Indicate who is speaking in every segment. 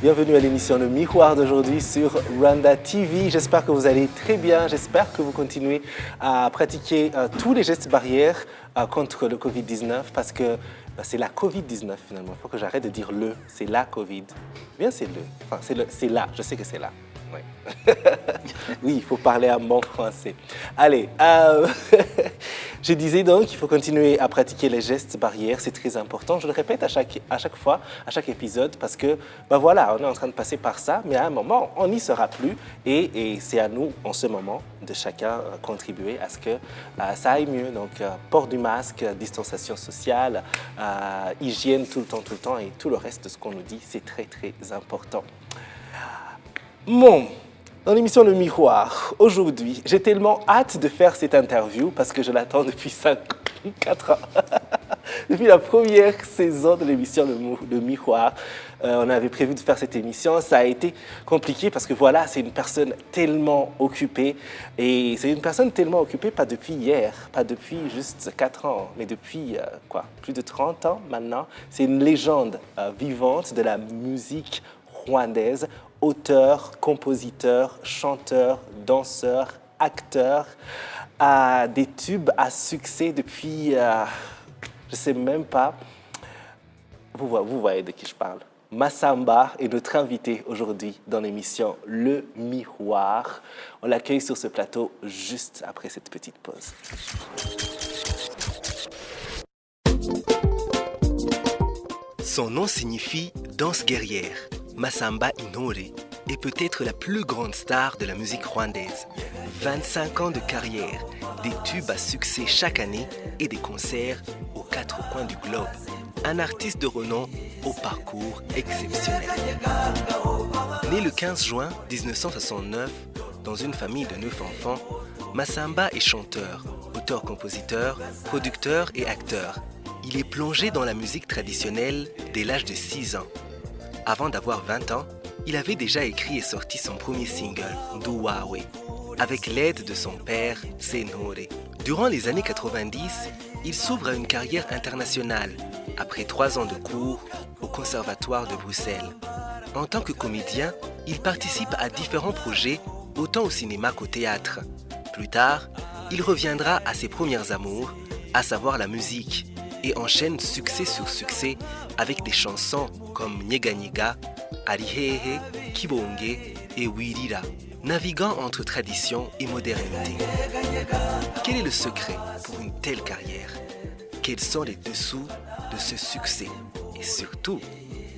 Speaker 1: Bienvenue à l'émission Le Miroir d'aujourd'hui sur Rwanda TV. J'espère que vous allez très bien. J'espère que vous continuez à pratiquer tous les gestes barrières contre le Covid-19 parce que c'est la Covid-19 finalement. Il faut que j'arrête de dire le, c'est la Covid. Bien, c'est le. Enfin, c'est là. Je sais que c'est là. Oui. Oui, il faut parler un bon français. Allez, je disais donc qu'il faut continuer à pratiquer les gestes barrières, c'est très important. Je le répète à chaque fois, à chaque épisode, parce que voilà, on est en train de passer par ça, mais à un moment, on n'y sera plus. Et c'est à nous, en ce moment, de chacun contribuer à ce que ça aille mieux. Donc, port du masque, distanciation sociale, hygiène tout le temps, et tout le reste de ce qu'on nous dit, c'est très, très important. Bon, dans l'émission Le Miroir, aujourd'hui, j'ai tellement hâte de faire cette interview parce que je l'attends depuis 4 ans. Depuis la première saison de l'émission Le Miroir, on avait prévu de faire cette émission. Ça a été compliqué parce que voilà, c'est une personne tellement occupée. Et c'est une personne tellement occupée, pas depuis hier, pas depuis juste 4 ans, mais depuis plus de 30 ans maintenant. C'est une légende vivante de la musique rwandaise. Auteur, compositeur, chanteur, danseur, acteur, des tubes à succès depuis, je ne sais même pas, vous voyez de qui je parle. Massamba est notre invité aujourd'hui dans l'émission Le Miroir. On l'accueille sur ce plateau juste après cette petite pause. Son nom signifie « danse guerrière ». Massamba Intore est peut-être la plus grande star de la musique rwandaise. 25 ans de carrière, des tubes à succès chaque année et des concerts aux 4 coins du globe. Un artiste de renom au parcours exceptionnel. Né le 15 juin 1969 dans une famille de 9 enfants, Massamba est chanteur, auteur-compositeur, producteur et acteur. Il est plongé dans la musique traditionnelle dès l'âge de 6 ans. Avant d'avoir 20 ans, il avait déjà écrit et sorti son premier single, Nduwawe, avec l'aide de son père, Sentore. Durant les années 90, il s'ouvre à une carrière internationale, après 3 ans de cours au Conservatoire de Bruxelles. En tant que comédien, il participe à différents projets, autant au cinéma qu'au théâtre. Plus tard, il reviendra à ses premières amours, à savoir la musique, et enchaîne succès sur succès avec des chansons comme Nyega Nyega, Arihehe, Kibonge et Wirira, naviguant entre tradition et modernité. Quel est le secret pour une telle carrière? Quels sont les dessous de ce succès? Et surtout,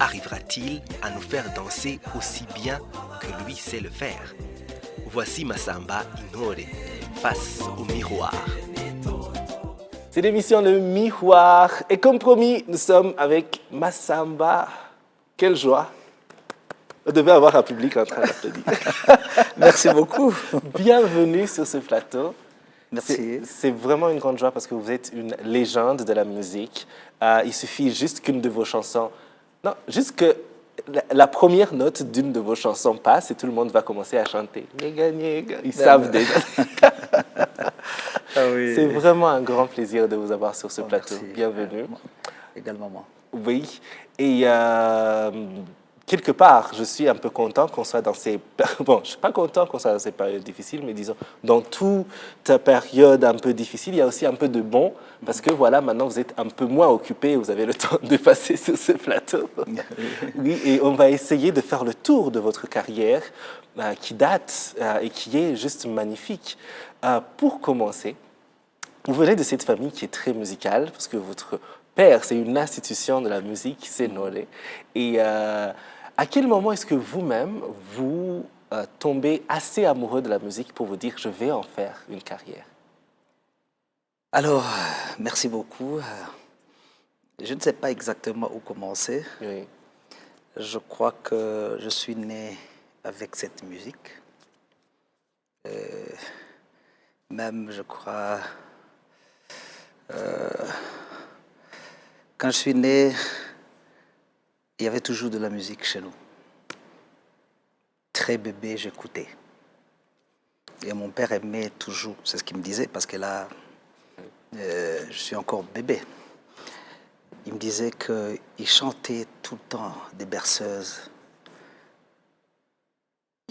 Speaker 1: arrivera-t-il à nous faire danser aussi bien que lui sait le faire? Voici Massamba Intore face au miroir. C'est l'émission Le Miroir. Et comme promis, nous sommes avec Massamba. Quelle joie. On devait avoir un public en train d'applaudir.
Speaker 2: Merci beaucoup.
Speaker 1: Bienvenue sur ce plateau.
Speaker 2: Merci.
Speaker 1: C'est vraiment une grande joie parce que vous êtes une légende de la musique. Il suffit juste qu'une de vos chansons... Non, juste que la première note d'une de vos chansons passe et tout le monde va commencer à chanter. Ils savent déjà.
Speaker 2: Ah oui.
Speaker 1: C'est vraiment un grand plaisir de vous avoir sur ce plateau.
Speaker 2: Merci.
Speaker 1: Bienvenue.
Speaker 2: Également moi.
Speaker 1: Oui, et quelque part, je suis un peu content qu'on soit dans ces... Bon, je ne suis pas content qu'on soit dans ces périodes difficiles, mais disons, dans toute période un peu difficile, il y a aussi un peu de bon, parce que voilà, maintenant vous êtes un peu moins occupé, vous avez le temps de passer sur ce plateau. Oui, et on va essayer de faire le tour de votre carrière qui date et qui est juste magnifique. Pour commencer, vous venez de cette famille qui est très musicale, parce que votre père, c'est une institution de la musique, c'est Nolé. Et à quel moment est-ce que vous-même, vous tombez assez amoureux de la musique pour vous dire « je vais en faire une carrière » ?
Speaker 2: Alors, merci beaucoup. Je ne sais pas exactement où commencer.
Speaker 1: Oui.
Speaker 2: Je crois que je suis né avec cette musique. Même, je crois... quand je suis né, il y avait toujours de la musique chez nous. Très bébé, j'écoutais. Et mon père aimait toujours, c'est ce qu'il me disait, parce que là, je suis encore bébé. Il me disait qu'il chantait tout le temps des berceuses,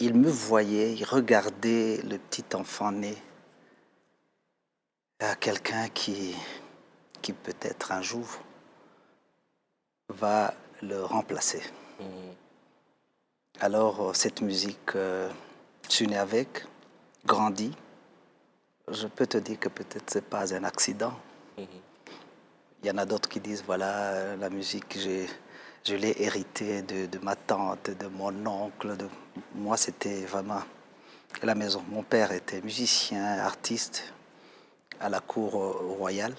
Speaker 2: il me voyait, il regardait le petit enfant né à quelqu'un qui peut-être un jour va le remplacer. Alors, cette musique, je suis né avec, grandi. Je peux te dire que peut-être ce n'est pas un accident. Il y en a d'autres qui disent, voilà, la musique, je l'ai héritée de ma tante, de mon oncle. Moi, c'était vraiment la maison. Mon père était musicien, artiste à la cour royale,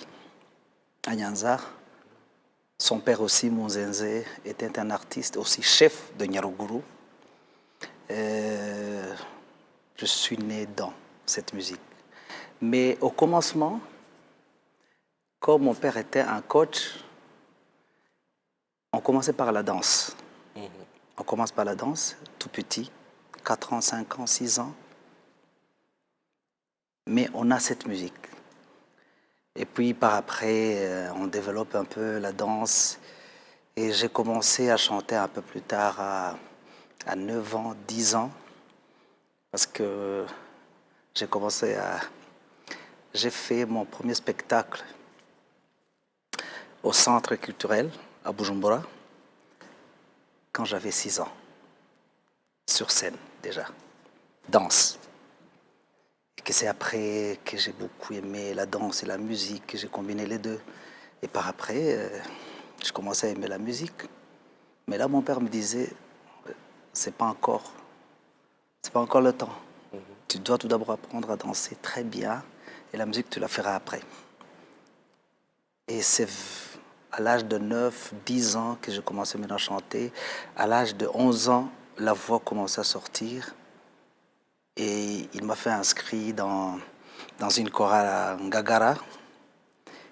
Speaker 2: à Nyanza. Son père aussi, Monzenze, était un artiste, aussi chef de Nyaruguru. Je suis né dans cette musique. Mais au commencement, comme mon père était un coach, on commençait par la danse. On commence par la danse, tout petit, 4 ans, 5 ans, 6 ans. Mais on a cette musique. Et puis par après, on développe un peu la danse. Et j'ai commencé à chanter un peu plus tard, à 9 ans, 10 ans. Parce que j'ai fait mon premier spectacle au centre culturel à Bujumbura quand j'avais 6 ans. Sur scène déjà, danse. Et que c'est après que j'ai beaucoup aimé la danse et la musique, que j'ai combiné les deux. Et par après, je commençais à aimer la musique. Mais là, mon père me disait, c'est pas encore le temps. Tu dois tout d'abord apprendre à danser très bien et la musique, tu la feras après. Et c'est à l'âge de 9, 10 ans que j'ai commencé maintenant à chanter. À l'âge de 11 ans, la voix commençait à sortir. Et il m'a fait inscrire dans une chorale à Ngagara.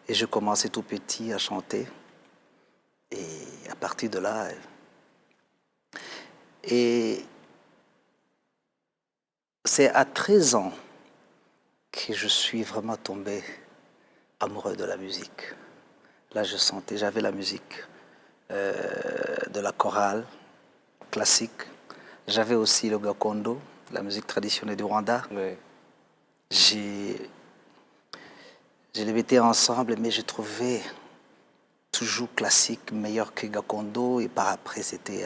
Speaker 2: Et je commençais tout petit à chanter. Et à partir de là... Et c'est à 13 ans que je suis vraiment tombé amoureux de la musique. Là, j'avais la musique de la chorale classique. J'avais aussi le gakondo, la musique traditionnelle du Rwanda.
Speaker 1: Oui.
Speaker 2: Je les mettais ensemble, mais je trouvais toujours classique meilleur que gakondo. Et par après, c'était...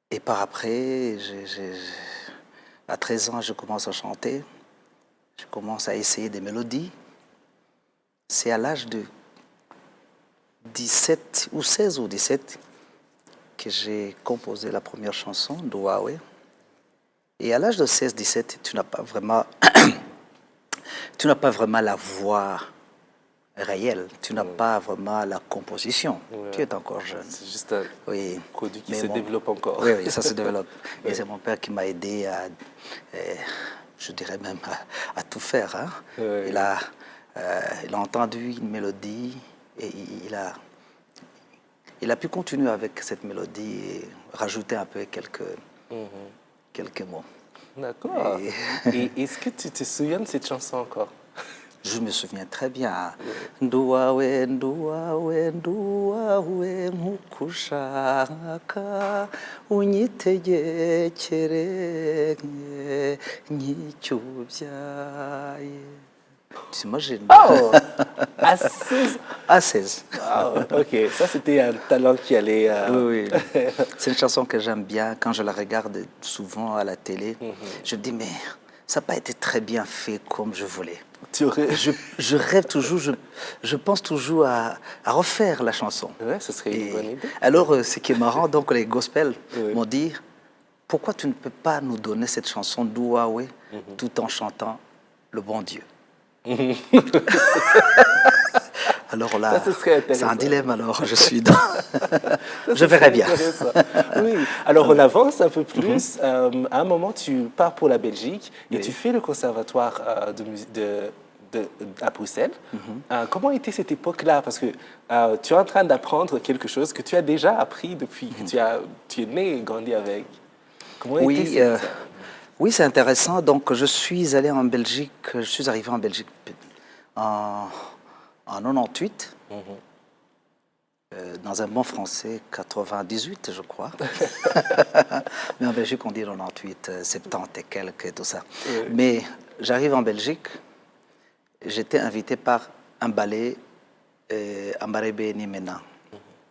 Speaker 2: Et par après, à 13 ans, je commence à chanter. Je commence à essayer des mélodies. C'est à l'âge de 17 ou 16 ou 17 que j'ai composé la première chanson, Douawe. Et à l'âge de 16-17, tu n'as pas vraiment la voix réelle, tu n'as pas vraiment la composition. Ouais. Tu es encore jeune.
Speaker 1: C'est juste un produit qui se développe encore.
Speaker 2: Oui, ça se développe. Et c'est mon père qui m'a aidé à, je dirais même, à tout faire. Hein. Ouais. Il a entendu une mélodie et il a pu continuer avec cette mélodie et rajouter un peu quelques mots.
Speaker 1: D'accord. Et est-ce que tu te souviens de cette chanson encore?
Speaker 2: Je me souviens très bien. Nduwawe, nduwawe, nduwawe, nkukushaka, unyitegekere nk'icyubyaye. T'imagines?
Speaker 1: Oh, à 16.
Speaker 2: À 16.
Speaker 1: Oh, ok, ça c'était un talent qui allait...
Speaker 2: Oui. C'est une chanson que j'aime bien. Quand je la regarde souvent à la télé, je me dis, mais ça n'a pas été très bien fait comme je voulais. Je rêve toujours, je pense toujours à refaire la chanson.
Speaker 1: Ouais, ce serait une bonne idée.
Speaker 2: Alors, ce qui est marrant, donc les gospels m'ont dit, pourquoi tu ne peux pas nous donner cette chanson Douawe tout en chantant le bon Dieu? Alors là, c'est un dilemme, alors je suis dans... Je verrai bien.
Speaker 1: Oui, alors on avance un peu plus. À un moment, tu pars pour la Belgique et tu fais le conservatoire à Bruxelles. Comment était cette époque-là? Parce que tu es en train d'apprendre quelque chose que tu as déjà appris depuis que tu es né et grandi avec. Comment était ça?
Speaker 2: Oui, c'est intéressant. Donc, je suis arrivé en Belgique en 98. dans un bon français, 98, je crois. Mais en Belgique, on dit 98, 70 et quelques et tout ça.
Speaker 1: Oui.
Speaker 2: Mais j'arrive en Belgique, j'étais invité par un ballet, Ambarebe Nimena,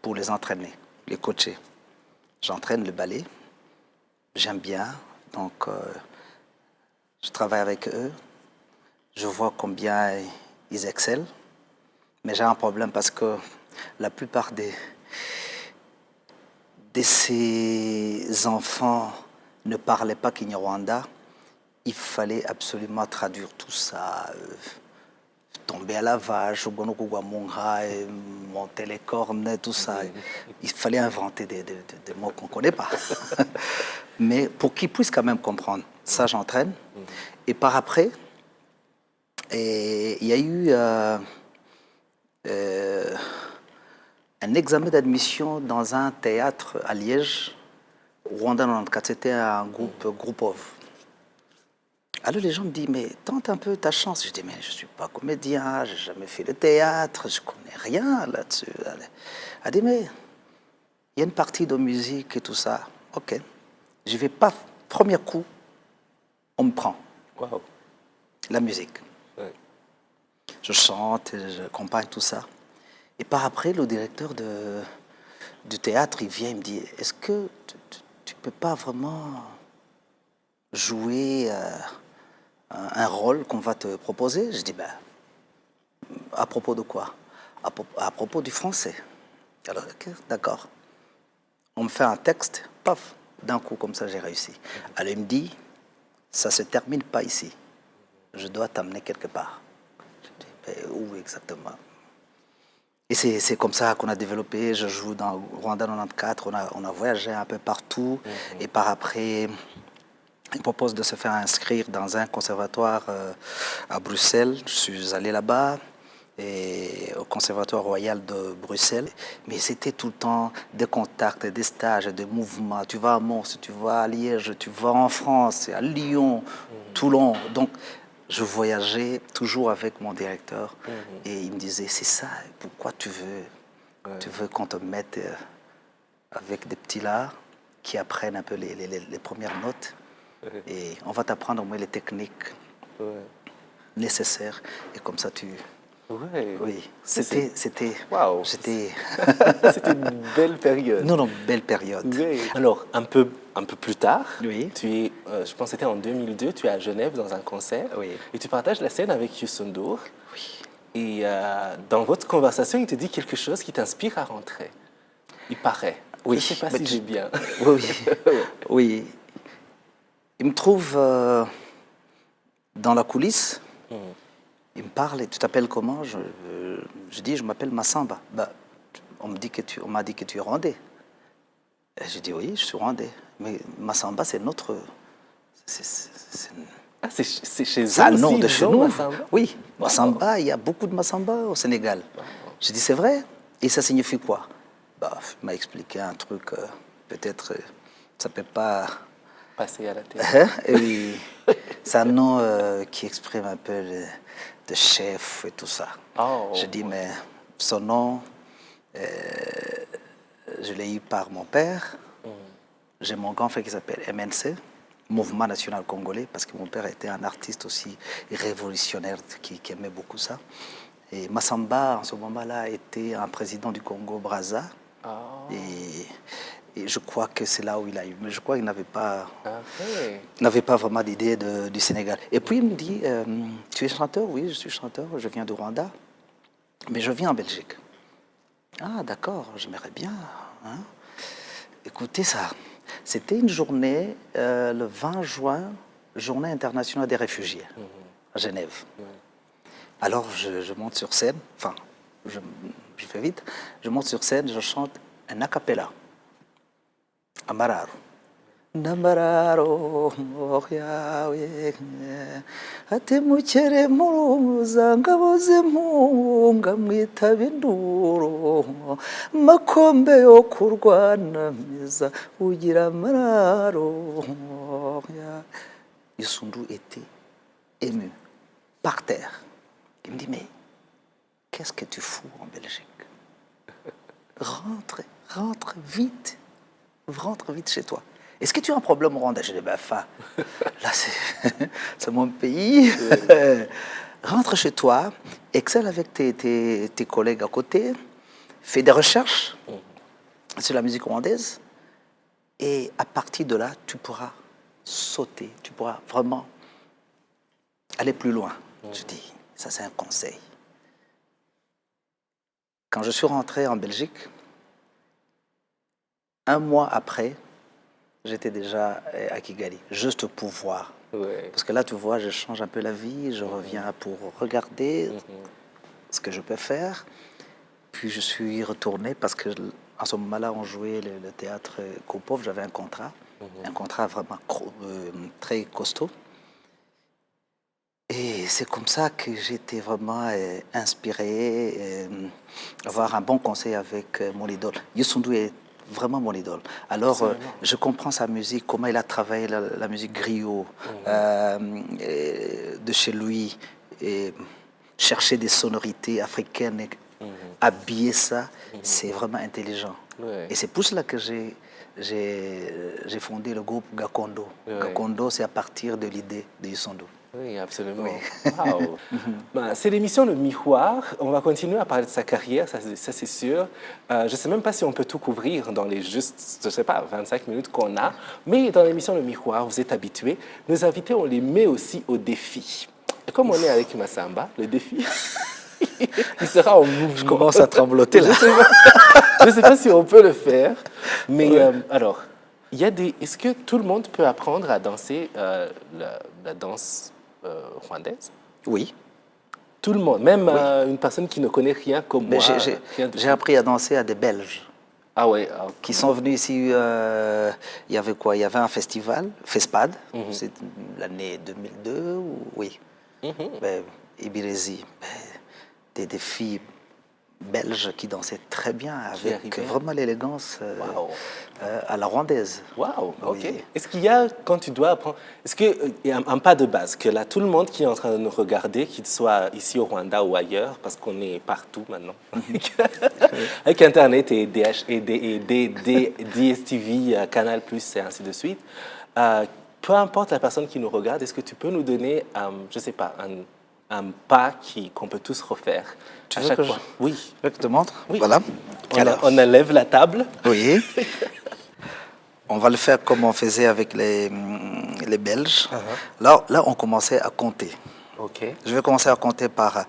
Speaker 2: pour les entraîner, les coacher. J'entraîne le ballet, j'aime bien, donc je travaille avec eux, je vois combien ils excellent, mais j'ai un problème parce que la plupart de ces enfants ne parlaient pas Kinyarwanda. Il fallait absolument traduire tout ça, tomber à la vache, monter les cornes, tout ça. Il fallait inventer des mots qu'on ne connaît pas. Mais pour qu'ils puissent quand même comprendre, ça j'entraîne. Et par après, il y a eu un examen d'admission dans un théâtre à Liège, Rwanda 94, c'était un groupe of. Alors les gens me disent, mais tente un peu ta chance. Je dis, mais je ne suis pas comédien, je n'ai jamais fait le théâtre, je ne connais rien là-dessus. Elle dit, mais il y a une partie de musique et tout ça. Ok, je vais pas, premier coup, on me prend.
Speaker 1: Wow.
Speaker 2: La musique.
Speaker 1: Ouais.
Speaker 2: Je chante, j'accompagne tout ça. Et par après, le directeur du théâtre, il vient, il me dit, est-ce que tu ne peux pas vraiment jouer un rôle qu'on va te proposer? Je dis, ben, à propos de quoi? À propos du français. Alors, ok, d'accord. On me fait un texte, paf, d'un coup, comme ça, j'ai réussi. Alors, il me dit, ça ne se termine pas ici. Je dois t'amener quelque part. Je dis, ben, où exactement? Et c'est comme ça qu'on a développé. Je joue dans Rwanda 94, on a voyagé un peu partout. Et par après, il propose de se faire inscrire dans un conservatoire à Bruxelles. Je suis allé là-bas, et au Conservatoire royal de Bruxelles. Mais c'était tout le temps des contacts, des stages, des mouvements. Tu vas à Mons, tu vas à Liège, tu vas en France, à Lyon, Toulon. Donc, je voyageais toujours avec mon directeur et il me disait, c'est ça, pourquoi tu veux qu'on te mette avec des petits là qui apprennent un peu les premières notes et on va t'apprendre au moins les techniques nécessaires et comme ça tu...
Speaker 1: Ouais.
Speaker 2: Oui, c'était...
Speaker 1: Waouh.
Speaker 2: J'étais...
Speaker 1: C'était une belle période.
Speaker 2: Non, belle période.
Speaker 1: Oui. Alors, un peu plus tard,
Speaker 2: Oui.
Speaker 1: tu es, je pense que c'était en 2002, tu es à Genève dans un concert.
Speaker 2: Oui.
Speaker 1: Et tu partages la scène avec Youssou N'Dour.
Speaker 2: Oui.
Speaker 1: Et dans votre conversation, il te dit quelque chose qui t'inspire à rentrer. Il paraît.
Speaker 2: Oui.
Speaker 1: Je ne sais pas si j'ai bien.
Speaker 2: Oui, oui. Il me trouve dans la coulisse. Il me parle et tu t'appelles comment? Je dis, je m'appelle Massamba. Bah, on m'a dit que tu es rwandais. Je dis, oui, je suis rwandais. Mais Massamba, c'est notre...
Speaker 1: Ah, c'est chez eux
Speaker 2: C'est un
Speaker 1: aussi,
Speaker 2: nom de
Speaker 1: ils
Speaker 2: chez
Speaker 1: ont
Speaker 2: nous.
Speaker 1: Massamba?
Speaker 2: Oui, Massamba, il y a beaucoup de Massamba au Sénégal. Je dis, c'est vrai? Et ça signifie quoi? Bah, il m'a expliqué un truc, peut-être, ça ne peut pas...
Speaker 1: Passer à la télé.
Speaker 2: Oui. C'est un nom qui exprime un peu de chef et tout ça.
Speaker 1: Oh.
Speaker 2: Je dis, mais son nom, je l'ai eu par mon père. J'ai mon grand frère qui s'appelle MNC, Mouvement National Congolais, parce que mon père était un artiste aussi révolutionnaire qui aimait beaucoup ça. Et Massamba, en ce moment-là, était un président du Congo-Brazza.
Speaker 1: Oh.
Speaker 2: Et je crois que c'est là où il a eu. Mais je crois qu'il n'avait pas vraiment d'idée du Sénégal. Et puis il me dit, tu es chanteur? Oui, je suis chanteur, je viens du Rwanda, mais je viens en Belgique. Ah d'accord, j'aimerais bien. Hein. Écoutez ça, c'était une journée, le 20 juin, journée internationale des réfugiés, à Genève. Alors je monte sur scène, enfin, je fais vite, je monte sur scène, je chante un a cappella. Amararo. Namararo yawe ati mukere muruza ngaboze mpunga mwitaba induru makombe yo kurwanamiza ugira amararo. Youssou N'Dour était ému, par terre. Il me dit, mais qu'est-ce que tu fous en Belgique? rentre vite. Rentre vite chez toi. Est-ce que tu as un problème au Rwanda? Je dis, ben, enfin, là, c'est mon pays. Rentre chez toi, excelle avec tes collègues à côté, fais des recherches sur la musique rwandaise, et à partir de là, tu pourras sauter, tu pourras vraiment aller plus loin. Je dis, ça c'est un conseil. Quand je suis rentré en Belgique, un mois après, j'étais déjà à Kigali, juste pour voir.
Speaker 1: Ouais.
Speaker 2: Parce que là, tu vois, je change un peu la vie, je reviens pour regarder ce que je peux faire. Puis je suis retourné parce que à ce moment-là, on jouait le théâtre Kopov, j'avais un contrat vraiment très costaud. Et c'est comme ça que j'étais vraiment inspiré, avoir un bon conseil avec mon idole. Youssou N'Dour est vraiment mon idole. Alors, je comprends sa musique, comment il a travaillé la musique griot de chez lui, et chercher des sonorités africaines, et habiller ça, c'est vraiment intelligent.
Speaker 1: Ouais.
Speaker 2: Et c'est pour cela que j'ai fondé le groupe Gakondo.
Speaker 1: Ouais.
Speaker 2: Gakondo, c'est à partir de l'idée de Youssou N'Dour.
Speaker 1: Oui, absolument.
Speaker 2: Oui.
Speaker 1: Wow. Ben, c'est l'émission Le Miroir. On va continuer à parler de sa carrière, ça c'est sûr. Je ne sais même pas si on peut tout couvrir dans les juste, je sais pas, 25 minutes qu'on a. Mais dans l'émission Le Miroir, vous êtes habitués. Nos invités, on les met aussi au défi. Et comme on est avec Massamba, le défi, il sera en mouvement.
Speaker 2: Je commence à trembloter là.
Speaker 1: Je ne sais pas si on peut le faire. Mais alors, est-ce que tout le monde peut apprendre à danser la danse rwandaise?
Speaker 2: Oui.
Speaker 1: Tout le monde, même une personne qui ne connaît rien comme
Speaker 2: Mais
Speaker 1: moi.
Speaker 2: j'ai appris à danser à des Belges
Speaker 1: Ah ouais.
Speaker 2: qui sont venus ici. Il y avait quoi? Il y avait un festival, FESPAD, c'est l'année 2002, oui. Ben, Ibirezi, ben, des filles belges qui dansaient très bien, avec vraiment l'élégance à la rwandaise.
Speaker 1: Waouh, ok.
Speaker 2: Oui.
Speaker 1: Est-ce qu'il y a, quand tu dois apprendre, est-ce qu'il y a un pas de base, que là, tout le monde qui est en train de nous regarder, qu'il soit ici au Rwanda ou ailleurs, parce qu'on est partout maintenant, avec Internet et DSTV, Canal+, et ainsi de suite, peu importe la personne qui nous regarde, est-ce que tu peux nous donner, je ne sais pas, un pas qu'on peut tous refaire
Speaker 2: Tu
Speaker 1: à
Speaker 2: veux
Speaker 1: chaque
Speaker 2: que
Speaker 1: fois? Oui.
Speaker 2: Tu veux que je te montre?
Speaker 1: Oui.
Speaker 2: Voilà.
Speaker 1: On enlève la table.
Speaker 2: Oui. On va le faire comme on faisait avec les Belges. Là, on commençait à compter.
Speaker 1: Ok.
Speaker 2: Je vais commencer à compter par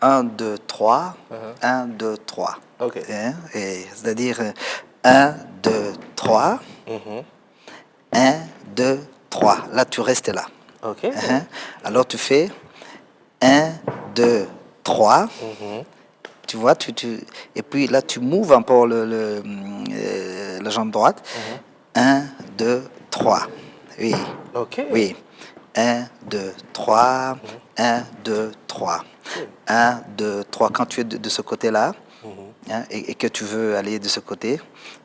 Speaker 2: 1, 2, 3. 1, 2, 3.
Speaker 1: Ok.
Speaker 2: C'est-à-dire 1, 2, 3. 1, 2, 3. Là, tu restes là.
Speaker 1: Ok.
Speaker 2: Alors, tu fais 1, 2, 3. Tu vois, et puis là, tu moves un peu la jambe droite. 1, 2, 3. Oui.
Speaker 1: Ok.
Speaker 2: Oui. 1, 2, 3. 1, 2, 3. 1, 2, 3. Quand tu es de ce côté-là, et que tu veux aller de ce côté,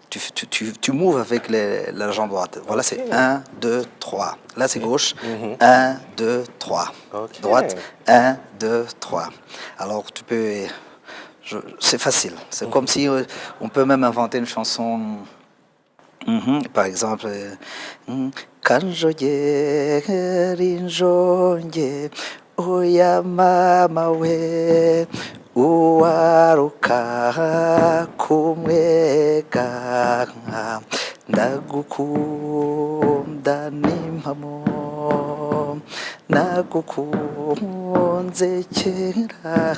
Speaker 2: tu moves avec la jambe droite. Voilà, c'est 1, 2, 3. Là, c'est gauche. 1, 2, 3. Droite. 1, 2, 3. Alors, tu peux... c'est facile. C'est comme si on peut même inventer une chanson. Par exemple, Kanjogeri njonge oya mama we uwaruka kumwega ndagukunda n'impamo nagukunze kera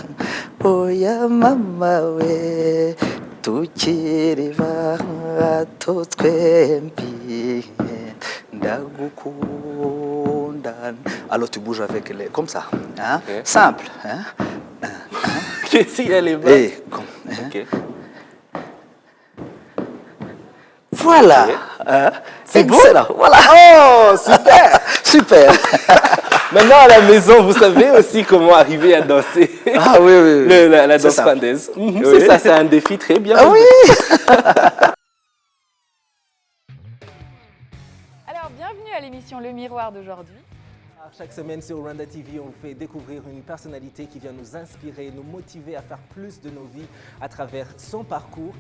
Speaker 2: oya mama we tukiri bato twembi ndagukunda. Alors tu bouges avec comme ça, hein? Okay. Simple, hein?
Speaker 1: Si elle est bonne.
Speaker 2: Et, okay. Voilà. Okay.
Speaker 1: C'est bon?
Speaker 2: Voilà.
Speaker 1: Oh, super.
Speaker 2: Super.
Speaker 1: Maintenant, à la maison, vous savez aussi comment arriver à danser.
Speaker 2: Ah oui, oui.
Speaker 1: La danse rwandaise. Oui. C'est ça, c'est un défi très bien.
Speaker 2: Ah oui.
Speaker 3: Alors, bienvenue à l'émission Le Miroir d'aujourd'hui.
Speaker 1: Chaque semaine sur Rwanda TV, on vous fait découvrir une personnalité qui vient nous inspirer, nous motiver à faire plus de nos vies à travers son parcours.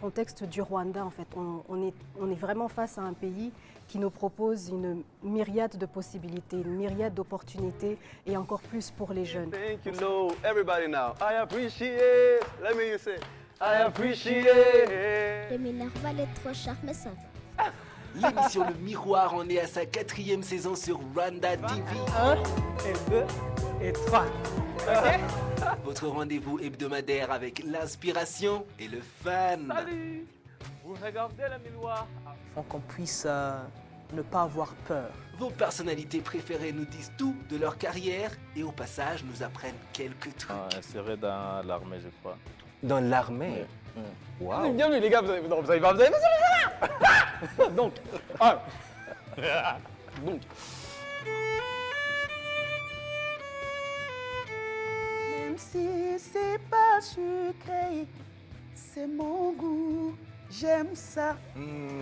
Speaker 4: contexte du Rwanda, en fait. On est vraiment face à un pays qui nous propose une myriade de possibilités, une myriade d'opportunités, et encore plus pour les jeunes.
Speaker 5: Thank you, know everybody now. I appreciate. Let me say, I appreciate.
Speaker 6: Le Minerval est trop cher, mais ça va.
Speaker 7: L'émission Le Miroir en est à sa 4e saison sur Rwanda TV.
Speaker 8: 1 et 2 et 3.
Speaker 7: Votre rendez-vous hebdomadaire avec l'inspiration et le fun.
Speaker 8: Salut. Vous regardez le miroir.
Speaker 9: Faut qu'on puisse ne pas avoir peur.
Speaker 7: Vos personnalités préférées nous disent tout de leur carrière et au passage nous apprennent quelques trucs.
Speaker 10: Inséré dans l'armée, je crois.
Speaker 1: Dans l'armée. Waouh.
Speaker 5: Bienvenue les gars, vous avez pas Donc, donc.
Speaker 11: Même si c'est pas sucré, c'est mon goût, j'aime ça.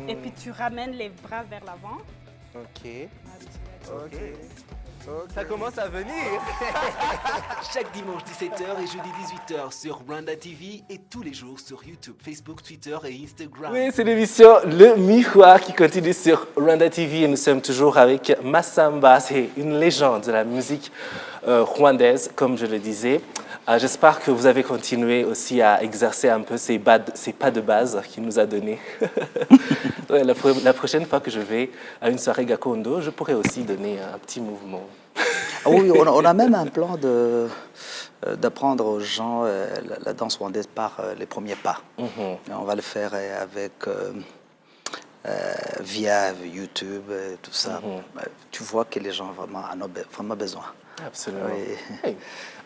Speaker 12: Et puis tu ramènes les bras vers l'avant.
Speaker 1: Ok.
Speaker 5: Ça commence à venir.
Speaker 7: Chaque dimanche 17h et jeudi 18h sur Rwanda TV et tous les jours sur YouTube, Facebook, Twitter et Instagram.
Speaker 1: Oui, c'est l'émission Le Miroir qui continue sur Rwanda TV et nous sommes toujours avec Massamba. C'est une légende de la musique rwandaise, comme je le disais. J'espère que vous avez continué aussi à exercer un peu ces pas de base qu'il nous a donnés. Ouais, la prochaine fois que je vais à une soirée Gakondo, je pourrais aussi donner un petit mouvement.
Speaker 2: Oui, on a même un plan d'apprendre aux gens la danse rwandaise par les premiers pas. On va le faire via YouTube et tout ça. Tu vois que les gens en ont vraiment besoin.
Speaker 1: Absolument.
Speaker 2: Oui.
Speaker 1: Hey.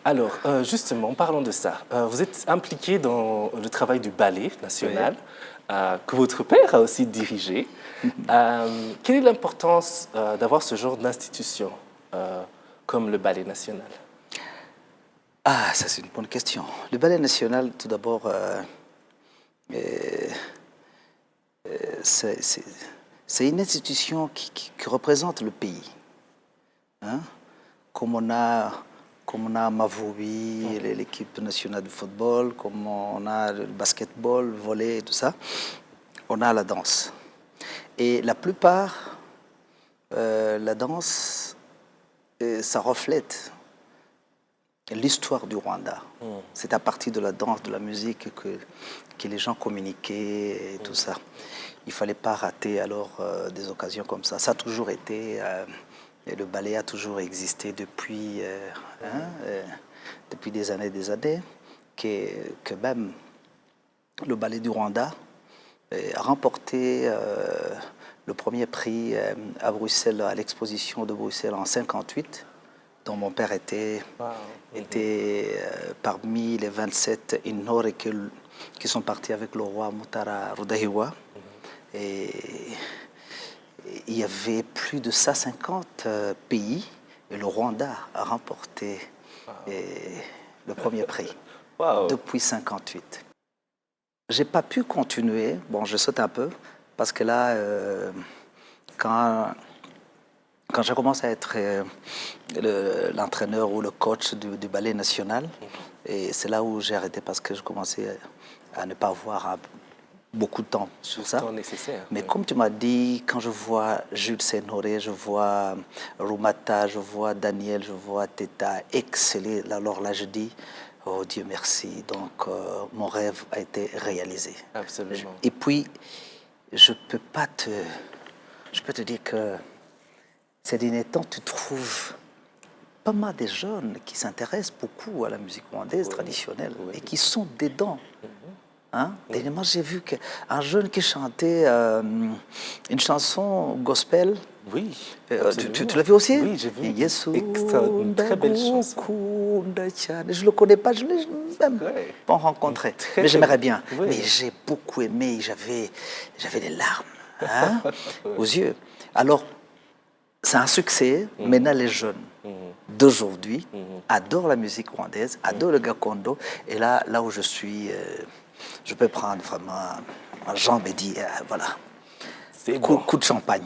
Speaker 1: Alors, justement, parlons de ça. Vous êtes impliqué dans le travail du ballet national, que votre père a aussi dirigé. Quelle est l'importance d'avoir ce genre d'institution comme le ballet national?
Speaker 2: Ah, ça c'est une bonne question. Le ballet national, tout d'abord, c'est une institution qui représente le pays. Hein? Comme on a Mavoubi, l'équipe nationale de football, comme on a le basketball, le volley et tout ça, on a la danse. Et la plupart, la danse, ça reflète l'histoire du Rwanda. C'est à partir de la danse, de la musique que les gens communiquaient et tout ça. Il ne fallait pas rater alors des occasions comme ça. Ça a toujours été... Et le ballet a toujours existé depuis des années, que même le ballet du Rwanda a remporté le premier prix à Bruxelles, à l'exposition de Bruxelles en 1958, dont mon père était parmi les 27 Inore qui sont partis avec le roi Mutara Rudahigwa. Et il y avait plus de 150 pays et le Rwanda a remporté le premier prix depuis 1958. Je n'ai pas pu continuer, bon je saute un peu, parce que là, quand j'ai commencé à être l'entraîneur ou le coach du ballet national, et c'est là où j'ai arrêté parce que je commençais à ne pas avoir beaucoup de temps sur ça.
Speaker 1: Nécessaire.
Speaker 2: Mais comme tu m'as dit, quand je vois Jules Sénoré, je vois Rumata, je vois Daniel, je vois Teta exceller, alors là je dis, oh Dieu merci, donc mon rêve a été réalisé.
Speaker 1: Absolument.
Speaker 2: Et puis, je peux te dire que ces derniers temps, tu trouves pas mal de jeunes qui s'intéressent beaucoup à la musique rwandaise traditionnelle et qui sont dedans. Hein? Dernièrement, j'ai vu qu'un jeune qui chantait une chanson gospel.
Speaker 1: Oui.
Speaker 2: Tu l'as vu aussi?
Speaker 1: Oui, j'ai vu. Une très belle chanson.
Speaker 2: Je ne le connais pas, je ne l'ai même pas rencontré. Mais j'aimerais bien.
Speaker 1: Oui.
Speaker 2: Mais j'ai beaucoup aimé, j'avais des larmes aux yeux. Alors, c'est un succès. Maintenant, les jeunes d'aujourd'hui adorent la musique rwandaise, adorent le gakondo. Et là où je suis... je peux prendre vraiment ma jambe et dire, voilà.
Speaker 1: C'est
Speaker 2: coup,
Speaker 1: bon.
Speaker 2: coup de champagne.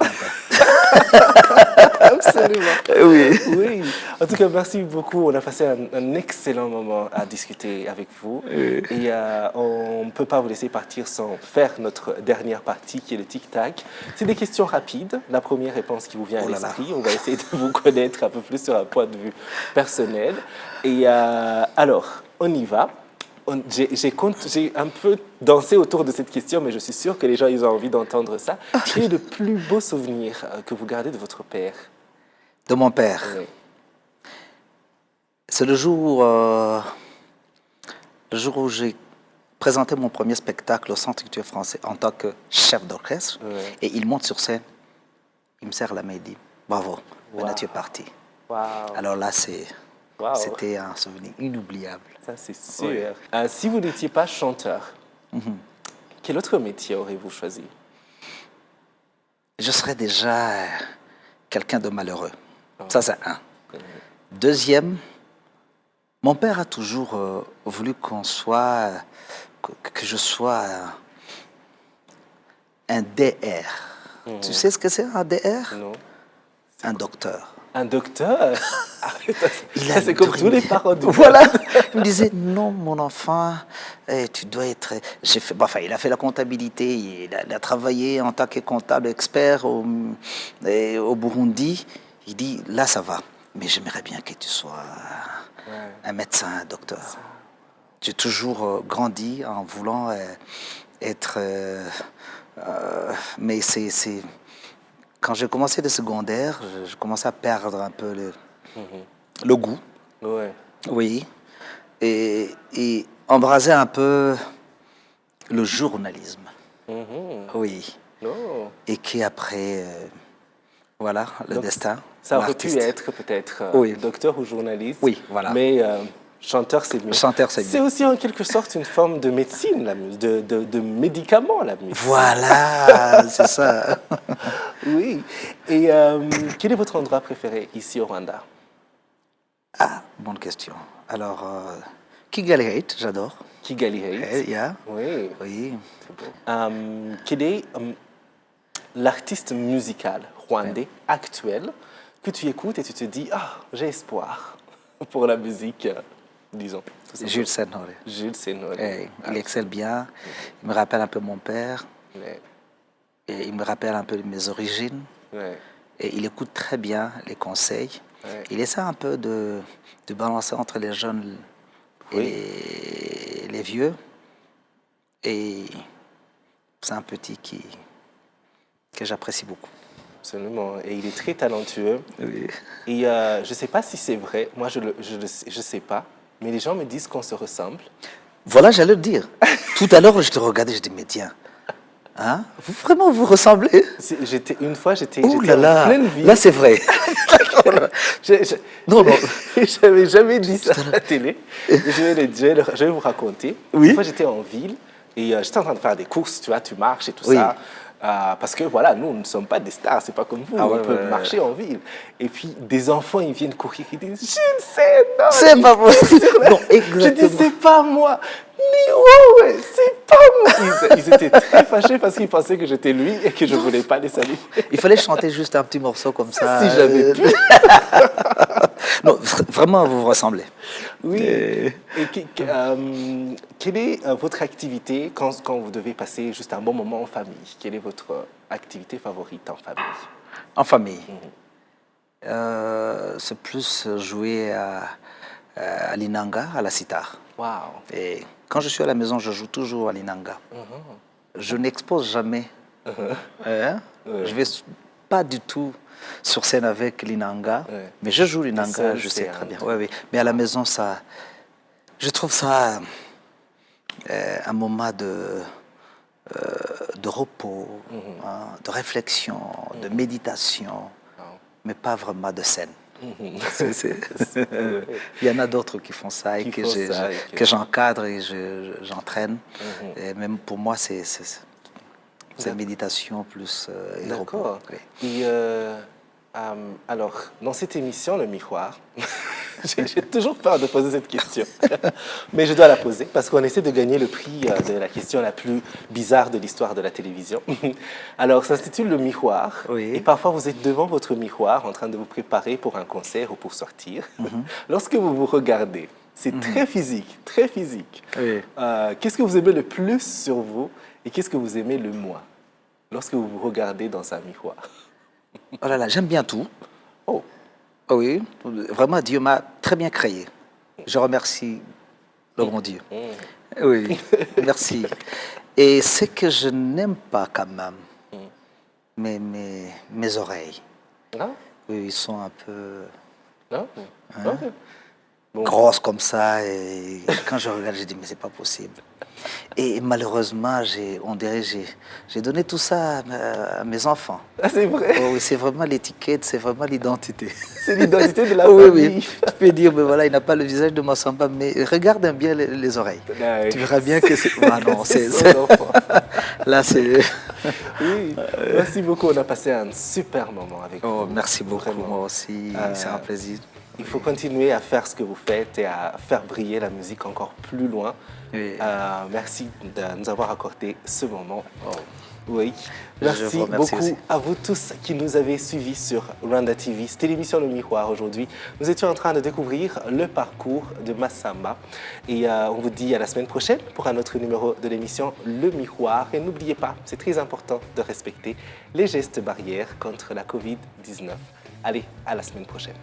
Speaker 1: Absolument.
Speaker 2: Oui.
Speaker 1: Oui. En tout cas, merci beaucoup. On a passé un excellent moment à discuter avec vous.
Speaker 2: Oui.
Speaker 1: Et on ne peut pas vous laisser partir sans faire notre dernière partie qui est le tic-tac. C'est des questions rapides. La première réponse qui vous vient à
Speaker 2: Oh là là.
Speaker 1: l'esprit. On va essayer de vous connaître un peu plus sur un point de vue personnel. Et alors, on y va. J'ai un peu dansé autour de cette question, mais je suis sûr que les gens ils ont envie d'entendre ça. Quel est le plus beau souvenir que vous gardez de votre père?
Speaker 2: De mon père.
Speaker 1: Oui.
Speaker 2: C'est le jour où j'ai présenté mon premier spectacle au Centre culturel français en tant que chef d'orchestre.
Speaker 1: Oui.
Speaker 2: Et il monte sur scène, il me serre la main et dit « Bravo, maintenant tu es parti ».
Speaker 1: Wow.
Speaker 2: Alors là,
Speaker 1: Wow.
Speaker 2: c'était un souvenir inoubliable.
Speaker 1: Ça, c'est sûr. Si vous n'étiez pas chanteur, quel autre métier aurez-vous choisi?
Speaker 2: Je serais déjà quelqu'un de malheureux. Ça, c'est un. Deuxième, mon père a toujours voulu que je sois un DR. Tu sais ce que c'est un DR?
Speaker 1: Non.
Speaker 2: Un docteur.
Speaker 1: Un docteur?
Speaker 2: Il
Speaker 1: Ça, c'est comme tous les parents du
Speaker 2: Voilà. Il me disait, non, mon enfant, tu dois être... il a fait la comptabilité, il a travaillé en tant que comptable expert au Burundi. Il dit, là, ça va, mais j'aimerais bien que tu sois un médecin, un docteur. J'ai toujours grandi en voulant être... mais c'est... Quand j'ai commencé le secondaire, je commençais à perdre un peu le goût.
Speaker 1: Ouais.
Speaker 2: Oui. Et embraser un peu le journalisme. Oui.
Speaker 1: Oh.
Speaker 2: Et qui après, voilà, le
Speaker 1: Donc,
Speaker 2: destin.
Speaker 1: Ça aurait pu
Speaker 2: l'artiste.
Speaker 1: être peut-être
Speaker 2: Oui.
Speaker 1: docteur ou journaliste.
Speaker 2: Oui, voilà.
Speaker 1: Mais chanteur, c'est mieux.
Speaker 2: Chanteur, c'est
Speaker 1: C'est
Speaker 2: mieux.
Speaker 1: aussi en quelque sorte une forme de médecine, la musique, de médicament, la musique.
Speaker 2: Voilà, c'est ça.
Speaker 1: Oui. Et quel est votre endroit préféré ici au Rwanda?
Speaker 2: Ah, bonne question. Alors, Kigali Heights, j'adore.
Speaker 1: Kigali Heights.
Speaker 2: Yeah.
Speaker 1: Oui.
Speaker 2: Oui.
Speaker 1: C'est beau. Quel est l'artiste musical rwandais actuel que tu écoutes et tu te dis, ah, j'ai espoir pour la musique, disons.
Speaker 2: Jules Sentore.
Speaker 1: Jules Sentore.
Speaker 2: Il excelle bien. Il me rappelle un peu mon père.
Speaker 1: Ouais.
Speaker 2: Et il me rappelle un peu de mes origines.
Speaker 1: Ouais.
Speaker 2: Et il écoute très bien les conseils.
Speaker 1: Ouais.
Speaker 2: Il essaie un peu de balancer entre les jeunes et les vieux. Et c'est un petit que j'apprécie beaucoup.
Speaker 1: Absolument. Et il est très talentueux.
Speaker 2: Oui.
Speaker 1: Et je ne sais pas si c'est vrai. Moi, je sais pas. Mais les gens me disent qu'on se ressemble.
Speaker 2: Voilà, j'allais le dire. Tout à l'heure, je te regardais, je dis, mais tiens, hein, vraiment, vous ressemblez.
Speaker 1: Une fois, j'étais
Speaker 2: Oh là
Speaker 1: en
Speaker 2: là,
Speaker 1: pleine ville.
Speaker 2: là, c'est vrai.
Speaker 1: Non, je n'avais jamais dit ça à la télé. Je vais vous raconter.
Speaker 2: Oui.
Speaker 1: Une fois, j'étais en ville et j'étais en train de faire des courses, tu vois, tu marches et tout
Speaker 2: Oui.
Speaker 1: ça. Parce que voilà, nous ne sommes pas des stars, c'est pas comme vous,
Speaker 2: Ah ouais,
Speaker 1: on peut
Speaker 2: ouais,
Speaker 1: marcher en ville. Et puis des enfants, ils viennent courir, ils disent, je sais, non.
Speaker 2: C'est pas moi. Non,
Speaker 1: Je
Speaker 2: exactement.
Speaker 1: dis, c'est pas moi. Mais ouais, c'est pas moi. Ils étaient très fâchés parce qu'ils pensaient que j'étais lui et que je ne voulais pas les saluer.
Speaker 2: Il fallait chanter juste un petit morceau comme ça.
Speaker 1: Si j'avais pu.
Speaker 2: Non, vraiment, vous vous ressemblez.
Speaker 1: Oui. Et quelle est votre activité quand vous devez passer juste un bon moment en famille? Quelle est votre activité favorite en famille?
Speaker 2: En famille. C'est plus jouer à l'inanga, à la sitar.
Speaker 1: Wow.
Speaker 2: Et quand je suis à la maison, je joue toujours à l'inanga. Je n'expose jamais. Hein? Je vais pas du tout sur scène avec l'inanga, mais je joue l'inanga, je sais très bien. Oui. Mais à la maison, ça, je trouve ça un moment de repos, hein, de réflexion, de méditation, mais pas vraiment de scène. Il y en a d'autres qui font ça et que j'encadre et j'entraîne. Et même pour moi, c'est méditation plus et repos.
Speaker 1: D'accord.
Speaker 2: Oui.
Speaker 1: Et alors, dans cette émission, Le Miroir, J'ai toujours peur de poser cette question. Mais je dois la poser parce qu'on essaie de gagner le prix de la question la plus bizarre de l'histoire de la télévision. Alors, ça s'intitule Le Miroir.
Speaker 2: Oui.
Speaker 1: Et parfois, vous êtes devant votre miroir en train de vous préparer pour un concert ou pour sortir. Lorsque vous vous regardez, c'est très physique, très physique.
Speaker 2: Oui.
Speaker 1: Qu'est-ce que vous aimez le plus sur vous et qu'est-ce que vous aimez le moins lorsque vous vous regardez dans un miroir?
Speaker 2: Oh là là, j'aime bien tout.
Speaker 1: Oh.
Speaker 2: Oh oui, vraiment, Dieu m'a très bien créé. Je remercie le bon Dieu. Oui, merci. Et ce que je n'aime pas quand même, mes oreilles.
Speaker 1: Ah.
Speaker 2: Oui, ils sont un peu
Speaker 1: Ah.
Speaker 2: hein,
Speaker 1: Ok. Bon.
Speaker 2: grosses comme ça. Et quand je regarde, je dis, mais c'est pas possible. Et malheureusement, on dirait j'ai donné tout ça à mes enfants.
Speaker 1: Ah, c'est vrai.
Speaker 2: Oh, oui, c'est vraiment l'étiquette, c'est vraiment l'identité.
Speaker 1: C'est l'identité de la
Speaker 2: oui,
Speaker 1: famille.
Speaker 2: oui. Tu peux dire, mais voilà, il n'a pas le visage de Massamba, mais regarde bien les oreilles.
Speaker 1: Ah, oui.
Speaker 2: Tu verras bien que c'est... Ah non,
Speaker 1: C'est son enfant.
Speaker 2: Là, c'est...
Speaker 1: Oui, merci beaucoup. On a passé un super moment avec vous.
Speaker 2: Oh, merci beaucoup,
Speaker 1: Vraiment.
Speaker 2: moi aussi. C'est un plaisir.
Speaker 1: Il faut continuer à faire ce que vous faites et à faire briller la musique encore plus loin.
Speaker 2: Oui.
Speaker 1: Merci de nous avoir accordé ce moment. Oui.
Speaker 2: Je
Speaker 1: Merci
Speaker 2: vous remercie
Speaker 1: beaucoup
Speaker 2: aussi.
Speaker 1: à vous tous qui nous avez suivis sur Rwanda TV. C'était l'émission Le Miroir aujourd'hui. Nous étions en train de découvrir le parcours de Massamba. Et on vous dit à la semaine prochaine pour un autre numéro de l'émission Le Miroir. Et n'oubliez pas, c'est très important de respecter les gestes barrières contre la Covid-19. Allez, à la semaine prochaine.